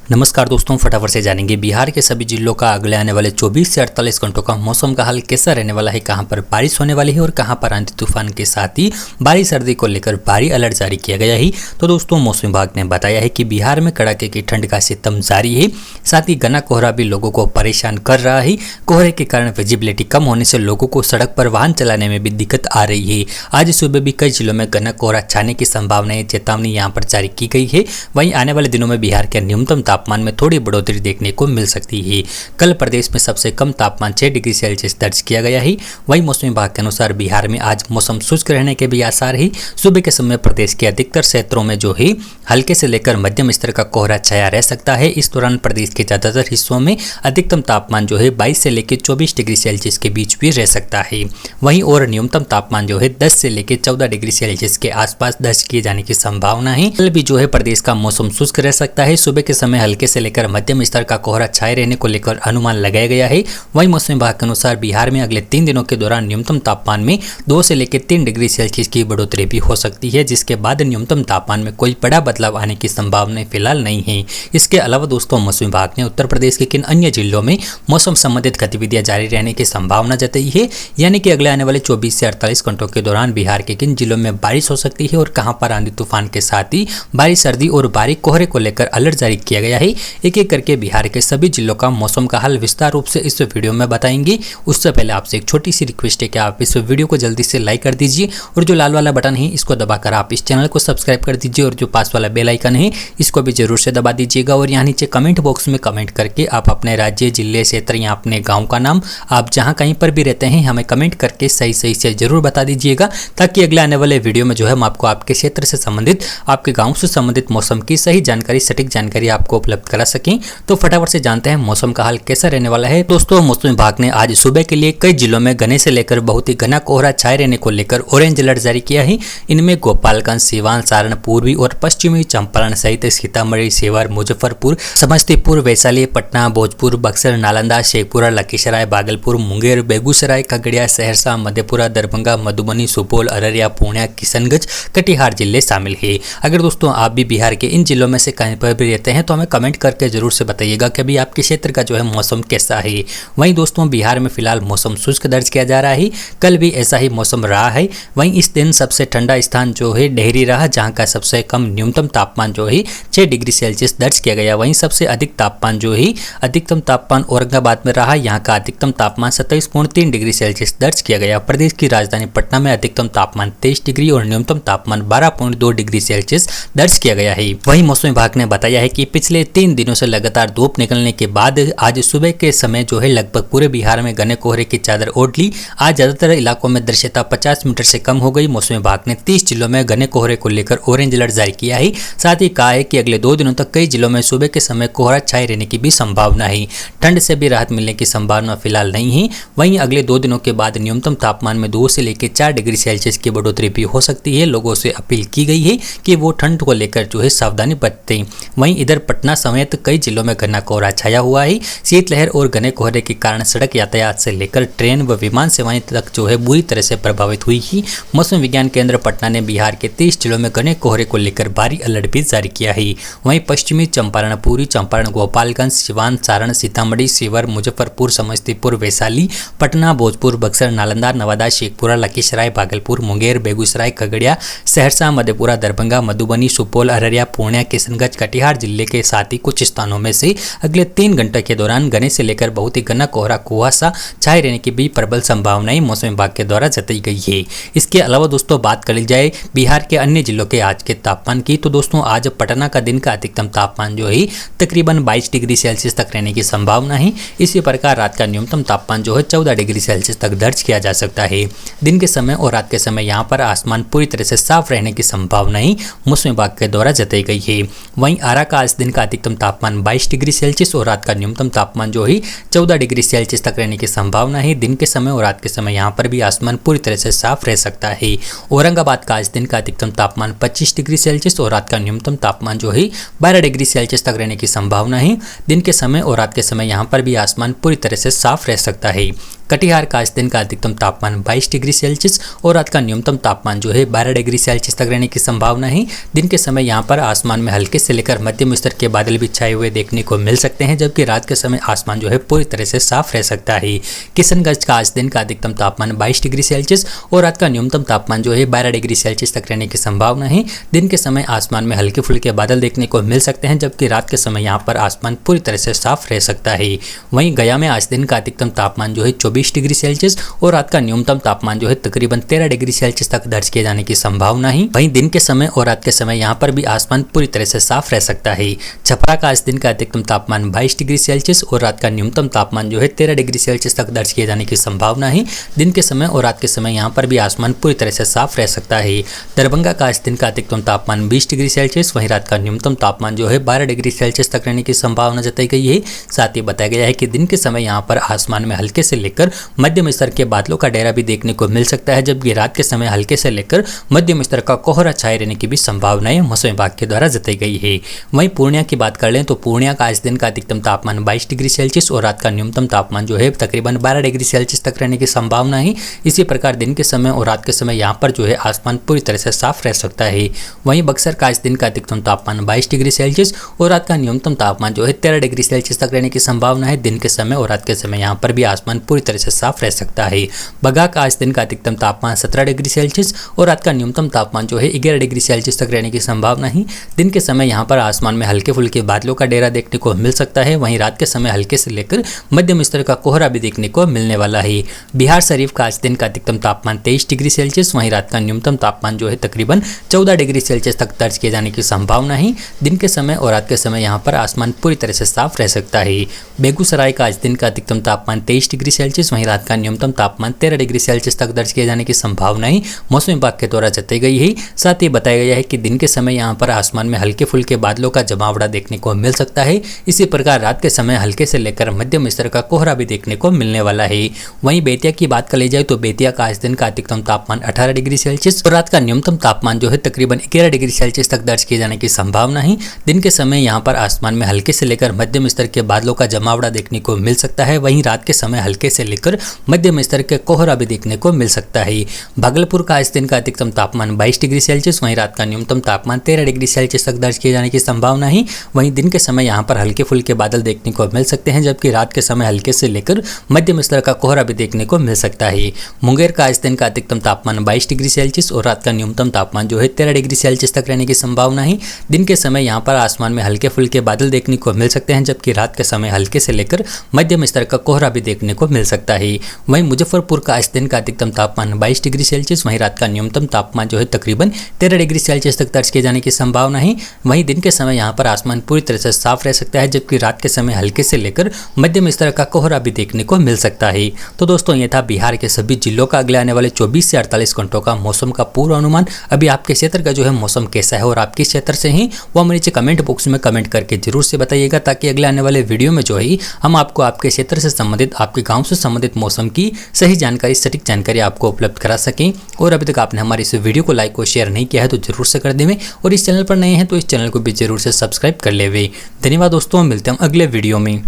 नमस्कार दोस्तों, फटाफट से जानेंगे बिहार के सभी जिलों का अगले आने वाले 24 से 48 घंटों का मौसम का हाल कैसा रहने वाला है, कहां पर बारिश होने वाली है और कहां पर आंधी तूफान के साथ ही भारी सर्दी को लेकर भारी अलर्ट जारी किया गया है। तो दोस्तों, मौसम विभाग ने बताया है कि बिहार में कड़ाके की ठंड का सितम जारी है, साथ ही घना कोहरा भी लोगों को परेशान कर रहा है। कोहरे के कारण विजिबिलिटी कम होने से लोगों को सड़क पर वाहन चलाने में भी दिक्कत आ रही है। आज सुबह भी कई जिलों में घना कोहरा छाने की संभावना है, चेतावनी यहाँ पर जारी की गई है। वहीं आने वाले दिनों में बिहार के न्यूनतम तापमान में थोड़ी बढ़ोतरी देखने को मिल सकती है। कल प्रदेश में सबसे कम तापमान 6 डिग्री सेल्सियस दर्ज किया गया है। वहीं मौसम विभाग के अनुसार बिहार में आज मौसम शुष्क रहने के भी आसार है। सुबह के समय प्रदेश के अधिकतर क्षेत्रों में जो है हल्के से लेकर मध्यम स्तर का कोहरा छाया रह सकता है। इस दौरान प्रदेश के ज्यादातर हिस्सों में अधिकतम तापमान जो है 22 से लेकर 24 डिग्री सेल्सियस के बीच भी रह सकता है। वहीं और न्यूनतम तापमान जो है 10 से लेकर 14 डिग्री सेल्सियस के आसपास दर्ज किए जाने की संभावना है। कल भी जो है प्रदेश का मौसम शुष्क रह सकता है। सुबह के समय हल्के से लेकर मध्यम स्तर का कोहरा छाए रहने को लेकर अनुमान लगाया गया है। वहीं मौसम विभाग के अनुसार बिहार में अगले 3 दिनों के दौरान न्यूनतम तापमान में 2 से लेकर 3 डिग्री सेल्सियस की बढ़ोतरी भी हो सकती है, जिसके बाद न्यूनतम तापमान में कोई बड़ा बदलाव आने की संभावना फिलहाल नहीं है। इसके अलावा दोस्तों, मौसम विभाग ने उत्तर प्रदेश के किन अन्य जिलों में मौसम संबंधित गतिविधियां जारी रहने की संभावना जताई है, यानी कि अगले आने वाले 24 से 48 घंटों के दौरान बिहार के किन जिलों में बारिश हो सकती है और कहां पर आंधी तूफान के साथ ही भारी सर्दी और भारी कोहरे को लेकर अलर्ट जारी किया गया है। एक एक करके बिहार के सभी जिलों का मौसम का हाल विस्तार रूप से इस वीडियो में बताएंगे। उससे पहले आपसे एक छोटी सी रिक्वेस्ट है कि आप इस वीडियो को जल्दी से लाइक कर दीजिए और जो लाल वाला बटन है इसको दबाकर आप इस चैनल को सब्सक्राइब कर दीजिए और जो पास वाला बेल आइकन है इसको भी जरूर से दबा दीजिएगा। और यहाँ नीचे कमेंट बॉक्स में कमेंट करके आप अपने राज्य, जिले, क्षेत्र या अपने गाँव का नाम आप जहाँ कहीं पर भी रहते हैं हमें कमेंट करके सही सही से जरूर बता दीजिएगा, ताकि अगले आने वाले वीडियो में जो है हम आपको आपके क्षेत्र से संबंधित, आपके गाँव से संबंधित मौसम की सही जानकारी, सटीक जानकारी आपको उपलब्ध करा सकें। तो फटाफट से जानते हैं मौसम का हाल कैसा रहने वाला है। दोस्तों, मौसम विभाग ने आज सुबह के लिए कई जिलों में घने से लेकर बहुत ही घना कोहरा छाए रहने को लेकर ऑरेंज अलर्ट जारी किया है। इनमें गोपालगंज, सीवान, सारण, पूर्वी और पश्चिमी चंपारण सहित सीतामढ़ी, सेवर, मुजफ्फरपुर, समस्तीपुर, वैशाली, पटना, भोजपुर, बक्सर, नालंदा, शेखपुरा, लखीसराय, भागलपुर, मुंगेर, बेगूसराय, खगड़िया, सहरसा, मधेपुरा, दरभंगा, मधुबनी, सुपौल, अररिया, पूर्णिया, किशनगंज, कटिहार जिले शामिल है। अगर दोस्तों आप भी बिहार के इन जिलों में से कहीं पर भी रहते हैं तो हमें कमेंट करके जरूर से बताइएगा कि अभी आपके क्षेत्र का जो है मौसम कैसा है। वहीं दोस्तों, बिहार में फिलहाल मौसम शुष्क दर्ज किया जा रहा है। कल भी ऐसा ही मौसम रहा है। वहीं इस दिन सबसे ठंडा स्थान जो है डेहरी रहा, जहां का सबसे कम न्यूनतम तापमान जो है 6 डिग्री सेल्सियस दर्ज किया गया। वहीं सबसे अधिक तापमान जो है अधिकतम तापमान औरंगाबाद में रहा, यहाँ का अधिकतम तापमान 27.3 डिग्री सेल्सियस दर्ज किया गया। प्रदेश की राजधानी पटना में अधिकतम तापमान 23 डिग्री और न्यूनतम तापमान 12.2 डिग्री सेल्सियस दर्ज किया गया है। वहीं मौसम विभाग ने बताया है कि पिछले 3 दिनों से लगातार धूप निकलने के बाद आज सुबह के समय जो है लगभग पूरे बिहार में घने कोहरे की चादर ओढ़ ली। आज ज्यादातर इलाकों में दृश्यता 50 मीटर से कम हो गई। मौसम विभाग ने 30 जिलों में घने कोहरे को लेकर ऑरेंज अलर्ट जारी किया है। साथ ही कहा है कि अगले 2 दिनों तक कई जिलों में सुबह के समय कोहरा छाए रहने की भी संभावना है। ठंड से भी राहत मिलने की संभावना फिलहाल नहीं है। वहीं अगले 2 दिनों के बाद न्यूनतम तापमान में 2 से लेकर 4 डिग्री सेल्सियस की बढ़ोतरी भी हो सकती है। लोगों से अपील की गई है कि वो ठंड को लेकर जो है सावधानी बरतें। वहीं इधर पटना समेत कई जिलों में घना कोहरा छाया हुआ है। शीतलहर और घने कोहरे के कारण सड़क यातायात से लेकर ट्रेन व विमान सेवाएं तक जो है बुरी तरह से प्रभावित हुई ही। मौसम विज्ञान केंद्र पटना ने बिहार के 30 जिलों में घने कोहरे को लेकर भारी अलर्ट भी जारी किया है। वहीं पश्चिमी चंपारण, पूर्वी चंपारण, गोपालगंज, सिवान, सारण, सीतामढ़ी, सेवर, मुजफ्फरपुर, समस्तीपुर, वैशाली, पटना, भोजपुर, बक्सर, नालंदा, नवादा, शेखपुरा, लखीसराय, भागलपुर, मुंगेर, बेगूसराय, खगड़िया, सहरसा, मधेपुरा, दरभंगा, मधुबनी, सुपौल, अररिया, पूर्णिया, किशनगंज, कटिहार जिले के साथ ही कुछ स्थानों में से अगले 3 घंटे के दौरान घने से लेकर बहुत ही घना कोहरा, कुहासा छाए रहने की भी प्रबल संभावनाएं मौसम विभाग के द्वारा जताई गई है। इसके अलावा दोस्तों बात कर ली जाए बिहार के अन्य जिलों के आज के तापमान की, तो दोस्तों आज पटना का दिन का अधिकतम तापमान जो है तकरीबन 22 डिग्री सेल्सियस तक रहने की संभावना है। इसी प्रकार रात का न्यूनतम तापमान जो है 14 डिग्री सेल्सियस तक दर्ज किया जा सकता है। दिन के समय और रात के समय यहाँ पर आसमान पूरी तरह से साफ रहने की संभावनाएं मौसम विभाग के द्वारा जताई गई है। वहीं आरा का आज दिन का अधिकतम तापमान 22 डिग्री सेल्सियस और रात का न्यूनतम तापमान जो है 14 डिग्री सेल्सियस तक रहने की संभावना है। दिन के समय और रात के समय यहाँ पर भी आसमान पूरी तरह से साफ रह सकता है। औरंगाबाद का आज दिन का अधिकतम तापमान 25 डिग्री सेल्सियस और रात का न्यूनतम तापमान जो है 12 डिग्री सेल्सियस तक रहने की संभावना है। दिन के समय और रात के समय यहाँ पर भी आसमान पूरी तरह से साफ रह सकता है। कटिहार का आज दिन का अधिकतम तापमान 22 डिग्री सेल्सियस और रात का न्यूनतम तापमान जो है 12 डिग्री सेल्सियस तक रहने की संभावना है। दिन के समय यहाँ पर आसमान में हल्के से लेकर मध्यम स्तर के बादल भी छाए हुए देखने को मिल सकते हैं, जबकि रात के समय आसमान जो है पूरी तरह से साफ रह सकता है। किशनगंज का आज दिन का अधिकतम तापमान 22 डिग्री सेल्सियस और रात का न्यूनतम तापमान जो है 12 डिग्री सेल्सियस तक रहने की संभावना है। दिन के समय आसमान में हल्के फुल्के बादल देखने को मिल सकते हैं, जबकि रात के समय यहाँ पर आसमान पूरी तरह से साफ रह सकता है। वहीं गया में आज दिन का अधिकतम तापमान जो है 24 डिग्री सेल्सियस और रात का न्यूनतम तापमान जो है तकरीबन 13 डिग्री सेल्सियस तक दर्ज किए जाने की संभावना है। वहीं दिन के समय और रात के समय यहाँ पर भी आसमान पूरी तरह से साफ रह सकता है। छपरा का आज दिन का अधिकतम तापमान 22 डिग्री सेल्सियस और रात का न्यूनतम तापमान जो है 13 डिग्री सेल्सियस तक दर्ज किए जाने की संभावना है। दिन के समय और रात के समय यहाँ पर भी आसमान पूरी तरह से साफ रह सकता है। दरभंगा का आज दिन का अधिकतम तापमान 20 डिग्री सेल्सियस वहीं रात का न्यूनतम तापमान जो है 12 डिग्री सेल्सियस तक रहने की संभावना जताई गई है। साथ ही बताया गया है कि दिन के समय यहाँ पर आसमान में हल्के से लेकर मध्यम स्तर के बादलों का डेरा भी देखने को मिल सकता है, जबकि रात के समय हल्के से लेकर मध्यम स्तर का कोहरा छाए रहने की भी संभावनाएं मौसम विभाग के द्वारा जताई गई है। वहीं पूर्णिया की बात कर लें तो पूर्णिया का आज दिन का अधिकतम तापमान 22 डिग्री सेल्सियस और रात का न्यूनतम तापमान जो है तकरीबन 12 डिग्री सेल्सियस तक रहने की संभावना है। इसी प्रकार दिन के समय और रात के समय यहाँ पर जो है आसमान पूरी तरह से साफ रह सकता है। वहीं बक्सर का आज दिन का अधिकतम तापमान 22 डिग्री सेल्सियस और रात का न्यूनतम तापमान जो है 13 डिग्री सेल्सियस तक रहने की संभावना है। दिन के समय और रात के समय यहाँ पर भी आसमान पूरी तरह से साफ रह सकता है। बगहा का आज दिन का अधिकतम तापमान 17 डिग्री सेल्सियस और रात का न्यूनतम तापमान जो है 11 डिग्री सेल्सियस तक रहने की संभावना है। दिन के समय यहाँ पर आसमान में हल्के फुल्के बादलों का डेरा देखने को मिल सकता है। वहीं रात के समय हल्के से लेकर मध्यम स्तर का कोहरा भी देखने को मिलने वाला है। बिहार शरीफ का आज दिन का अधिकतम तापमान 23 डिग्री सेल्सियस वहीं रात का न्यूनतम तापमान जो है तकरीबन 14 डिग्री सेल्सियस तक दर्ज किए जाने की संभावना है। दिन के समय और रात के समय यहाँ पर आसमान पूरी तरह से साफ रह सकता है। बेगूसराय का आज दिन का अधिकतम तापमान 23 डिग्री सेल्सियस वहीं रात का न्यूनतम तापमान 13 डिग्री सेल्सियस तक दर्ज किए जाने की संभावनाएं मौसम विभाग के द्वारा जताई गई है। साथ ही बताया गया है कि दिन के समय यहाँ पर आसमान में हल्के फुल्के बादलों का जमावड़ा देखने को मिल सकता है। इसी प्रकार रात के समय हल्के से लेकर मध्यम स्तर का कोहरा भी देखने को मिलने वाला है। वहीं बेतिया की बात कर ली जाए तो बेतिया का आज दिन का अधिकतम तापमान 18 डिग्री सेल्सियस और रात का न्यूनतम तापमान जो है तकरीबन 11 डिग्री सेल्सियस तक दर्ज किए जाने की संभावना है। दिन के समय यहाँ पर आसमान में हल्के से लेकर मध्यम स्तर के बादलों का जमावड़ा देखने को मिल सकता है। वहीं रात के समय हल्के से लेकर मध्यम स्तर के कोहरा भी देखने को मिल सकता है। भागलपुर का आज दिन का अधिकतम तापमान 22 डिग्री सेल्सियस वहीं रात का न्यूनतम तापमान 13 डिग्री सेल्सियस तक दर्ज किए जाने की संभावना है। वहीं दिन के समय यहाँ पर हल्के फुल्के बादल देखने को मिल सकते हैं, जबकि रात के समय हल्के से लेकर मध्यम स्तर का कोहरा भी देखने को मिल सकता है। मुंगेर का आज दिन का अधिकतम तापमान 22 डिग्री सेल्सियस और रात का न्यूनतम तापमान जो है 13 डिग्री सेल्सियस तक रहने की संभावना है। दिन के समय यहाँ पर आसमान में हल्के फुल्के बादल देखने को मिल सकते हैं, जबकि रात के समय हल्के से लेकर मध्यम स्तर का कोहरा भी देखने को मिल सकता है। वहीं मुजफ्फरपुर का आज दिन का अधिकतम तापमान 22 डिग्री सेल्सियस वहीं रात का न्यूनतम तापमान जो है तकरीबन 13 डिग्री सेल्सियस तक दर्ज किए जाने की संभावना है। वहीं दिन के समय यहाँ पर आसमान पूरी तरह से साफ रह सकता है, जबकि रात के समय हल्के से लेकर मध्यम स्तर का कोहरा भी देखने को मिल सकता है। तो दोस्तों ये था बिहार के सभी जिलों का अगले आने वाले 24 से 48 घंटों का मौसम का पूर्वानुमान। अभी आपके क्षेत्र का जो है मौसम कैसा है और आप किस क्षेत्र से हैं वो हमें नीचे कमेंट बॉक्स में कमेंट करके जरूर से बताइएगा, ताकि अगले आने वाले वीडियो में जो है हम आपको आपके क्षेत्र से संबंधित आपके गाँव से संबंधित मौसम की सही जानकारी सटीक जानकारी आपको उपलब्ध करा सकें। और अभी तक आपने हमारी इस वीडियो को लाइक और शेयर नहीं किया है तो जरूर से कर देवें, और इस चैनल पर नए हैं तो इस चैनल को भी जरूर से सब्सक्राइब कर लेवे। धन्यवाद दोस्तों, मिलते हैं अगले वीडियो में।